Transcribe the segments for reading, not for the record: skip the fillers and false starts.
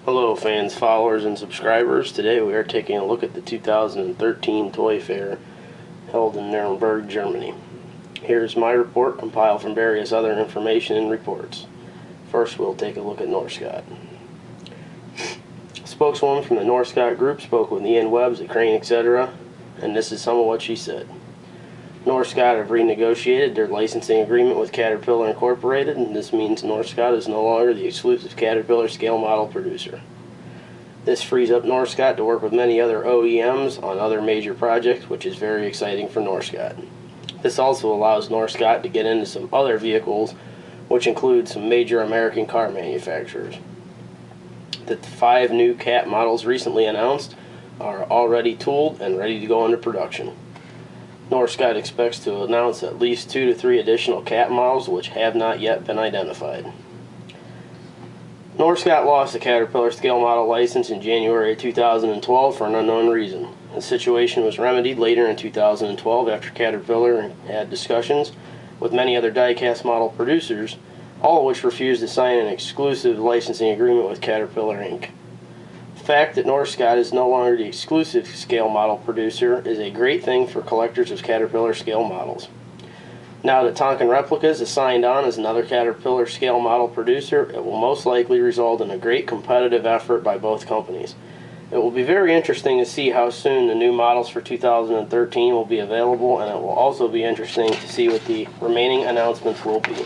Hello fans, followers, and subscribers. Today we are taking a look at the 2013 Toy Fair held in Nuremberg, Germany. Here's my report compiled from various other information and reports. First we'll take a look at Norscot. A spokeswoman from the Norscot group spoke with Ian Webbs at Crane, etc., and this is some of what she said. Norscot have renegotiated their licensing agreement with Caterpillar Incorporated, and this means Norscot is no longer the exclusive Caterpillar scale model producer. This frees up Norscot to work with many other OEMs on other major projects, which is very exciting for Norscot. This also allows Norscot to get into some other vehicles, which include some major American car manufacturers. The 5 new Cat models recently announced are already tooled and ready to go into production. Norscot expects to announce at least 2 to 3 additional Cat models which have not yet been identified. Norscot lost the Caterpillar scale model license in January 2012 for an unknown reason. The situation was remedied later in 2012 after Caterpillar had discussions with many other die-cast model producers, all of which refused to sign an exclusive licensing agreement with Caterpillar Inc. The fact that Norscot is no longer the exclusive scale model producer is a great thing for collectors of Caterpillar scale models. Now that Tonkin Replicas is signed on as another Caterpillar scale model producer, it will most likely result in a great competitive effort by both companies. It will be very interesting to see how soon the new models for 2013 will be available, and it will also be interesting to see what the remaining announcements will be.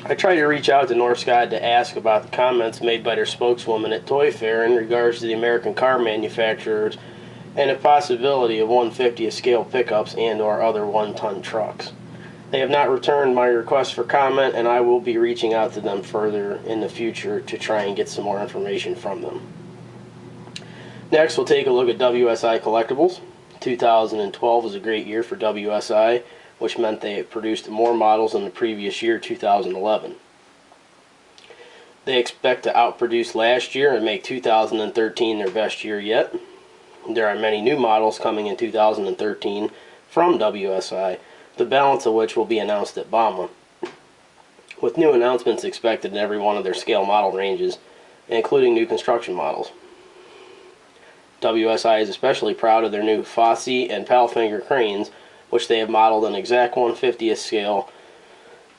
I tried to reach out to Norscot to ask about the comments made by their spokeswoman at Toy Fair in regards to the American car manufacturers and the possibility of 1/50th scale pickups and or other 1-ton trucks. They have not returned my request for comment, and I will be reaching out to them further in the future to try and get some more information from them. Next, we'll take a look at WSI Collectibles. 2012 was a great year for WSI, which meant they produced more models than the previous year, 2011. They expect to outproduce last year and make 2013 their best year yet. There are many new models coming in 2013 from WSI, the balance of which will be announced at Bauma, with new announcements expected in every one of their scale model ranges, including new construction models. WSI is especially proud of their new Fosse and Palfinger cranes, which they have modeled an exact 1/50th scale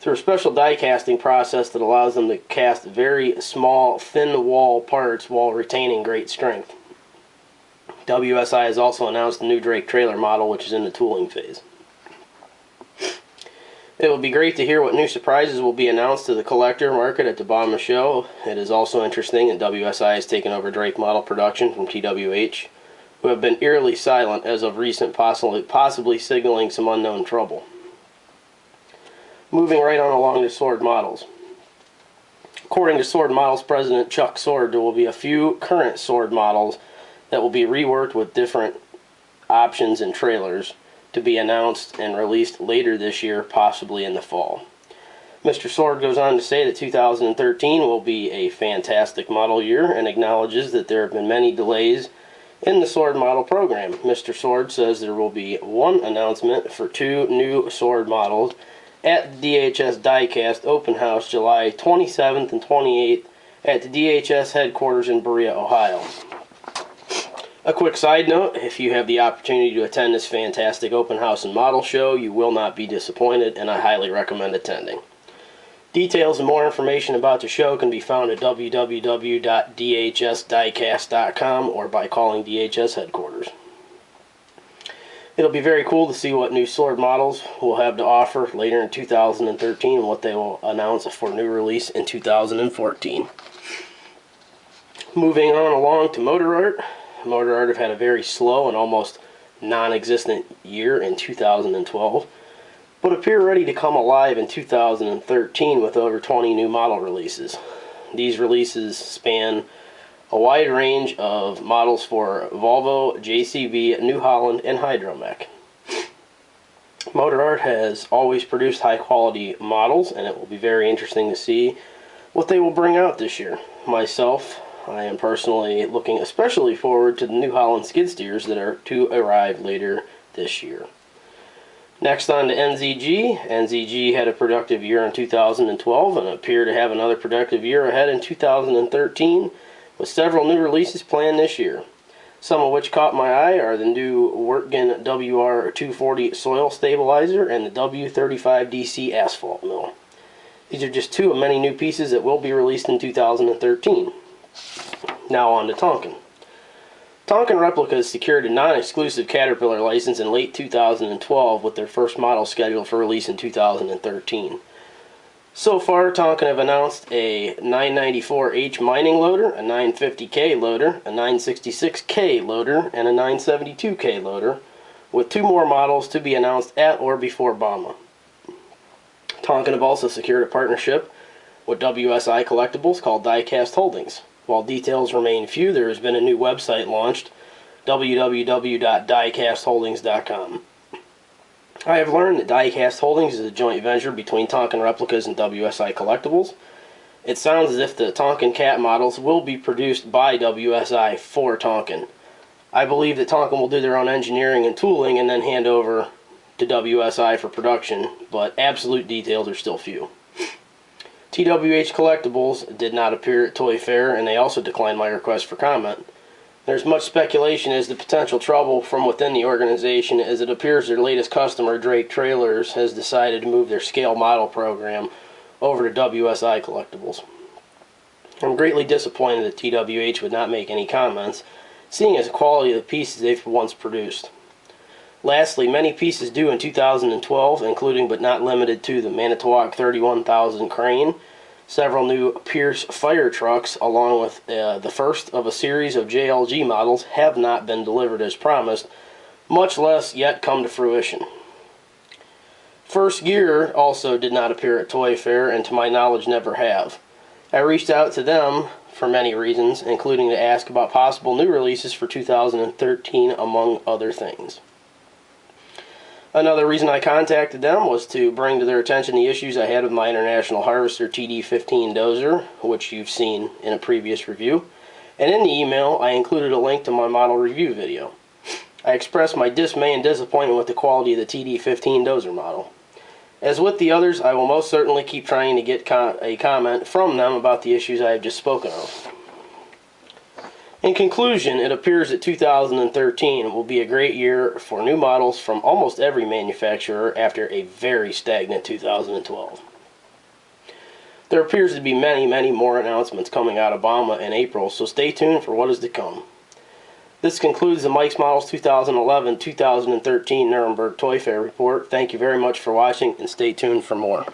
through a special die casting process that allows them to cast very small, thin wall parts while retaining great strength. WSI has also announced the new Drake trailer model, which is in the tooling phase. It will be great to hear what new surprises will be announced to the collector market at the Bauma show. It is also interesting that WSI has taken over Drake model production from TWH, who have been eerily silent as of recent, possibly signaling some unknown trouble. Moving right on along to Sword Models. According to Sword Models President Chuck Sword, there will be a few current Sword models that will be reworked with different options and trailers to be announced and released later this year, possibly in the fall. Mr. Sword goes on to say that 2013 will be a fantastic model year and acknowledges that there have been many delays in the Sword model program. Mr. Sword says there will be one announcement for 2 new Sword models at the DHS Diecast Open House July 27th and 28th at the DHS headquarters in Berea, Ohio. A quick side note, if you have the opportunity to attend this fantastic open house and model show, you will not be disappointed, and I highly recommend attending. Details and more information about the show can be found at www.dhsdiecast.com or by calling DHS headquarters. It'll be very cool to see what new Sword models will have to offer later in 2013 and what they will announce for new release in 2014. Moving on along to Motor Art. Motor Art have had a very slow and almost non-existent year in 2012, but appear ready to come alive in 2013 with over 20 new model releases. These releases span a wide range of models for Volvo, JCB, New Holland, and Hydromech. Motor Art has always produced high-quality models, and it will be very interesting to see what they will bring out this year. Myself, I am personally looking especially forward to the New Holland skid steers that are to arrive later this year. Next on to NZG. NZG had a productive year in 2012 and appear to have another productive year ahead in 2013, with several new releases planned this year. Some of which caught my eye are the new Wirtgen WR240 soil stabilizer and the W35DC asphalt mill. These are just two of many new pieces that will be released in 2013. Now on to Tonkin. Tonkin Replicas secured a non-exclusive Caterpillar license in late 2012 with their first model scheduled for release in 2013. So far, Tonkin have announced a 994H mining loader, a 950K loader, a 966K loader, and a 972K loader, with two more models to be announced at or before Bauma. Tonkin have also secured a partnership with WSI Collectibles called Diecast Holdings. While details remain few, there has been a new website launched, www.diecastholdings.com. I have learned that Diecast Holdings is a joint venture between Tonkin Replicas and WSI Collectibles. It sounds as if the Tonkin Cat models will be produced by WSI for Tonkin. I believe that Tonkin will do their own engineering and tooling and then hand over to WSI for production, but absolute details are still few. TWH Collectibles did not appear at Toyfair, and they also declined my request for comment. There's much speculation as to potential trouble from within the organization, as it appears their latest customer, Drake Trailers, has decided to move their scale model program over to WSI Collectibles. I'm greatly disappointed that TWH would not make any comments, seeing as the quality of the pieces they've once produced. Lastly, many pieces due in 2012, including but not limited to the Manitowoc 31,000 crane, several new Pierce fire trucks, along with the first of a series of JLG models, have not been delivered as promised, much less yet come to fruition. First Gear also did not appear at Toyfair, and to my knowledge never have. I reached out to them for many reasons, including to ask about possible new releases for 2013, among other things. Another reason I contacted them was to bring to their attention the issues I had with my International Harvester TD15 dozer, which you've seen in a previous review, and in the email I included a link to my model review video. I expressed my dismay and disappointment with the quality of the TD15 dozer model. As with the others, I will most certainly keep trying to get a comment from them about the issues I have just spoken of. In conclusion, it appears that 2013 will be a great year for new models from almost every manufacturer after a very stagnant 2012. There appears to be many more announcements coming out of Bauma in April, so stay tuned for what is to come. This concludes the Mike's Models 2011-2013 Nuremberg Toyfair report. Thank you very much for watching, and stay tuned for more.